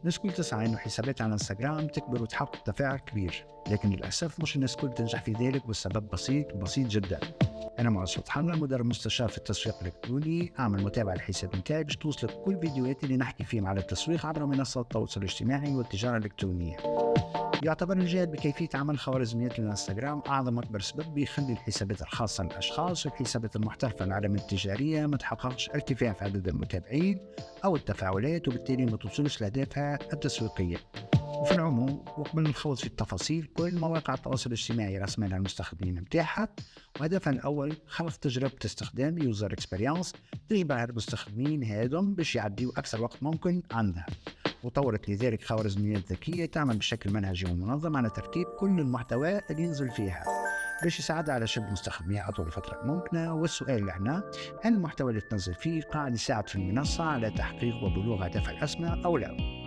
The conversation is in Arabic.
الناس كل تسعى إنه حسابات على الانستغرام تكبر وتحقق تفاعل كبير، لكن للأسف مش الناس كل تنجح في ذلك، والسبب بسيط وبسيط جدا. أنا معز فتح الله، مدرب مستشار في التسويق الإلكتروني. أعمل متابعة للحساب نتاعي باش توصلك كل فيديوهات اللي نحكي فيهم على التسويق عبر منصات التواصل الاجتماعي والتجارة الإلكترونية. يعتبر الجهل بكيفية عمل خوارزميات الانستغرام أعظم أكبر سبب بيخلي الحسابات الخاصة للأشخاص والحسابات المحترفة العلامة التجارية ما تحققش ارتفاع في عدد المتابعين أو التفاعلات، وبالتالي ما توصلش لأهدافها التسويقية. وفي العموم، وقبل الخوض في التفاصيل، كل مواقع التواصل الاجتماعي رسمها للمستخدمين متاحة، وهدفها الأول خلق تجربة استخدام يوزر اكسبيرينس تجبر المستخدمين هادم باش يعديوا أكثر وقت ممكن عندها. وطورت لذلك خوارزميات ذكية تعمل بشكل منهجي ومنظم على ترتيب كل المحتوى اللي ينزل فيها باش يساعد على شد مستخدميها أطول فترة ممكنة. والسؤال اللي هنا، هل المحتوى اللي تنزل فيه قاعد يساعد في المنصة على تحقيق وبلوغ هدفها الأسمى أو لا؟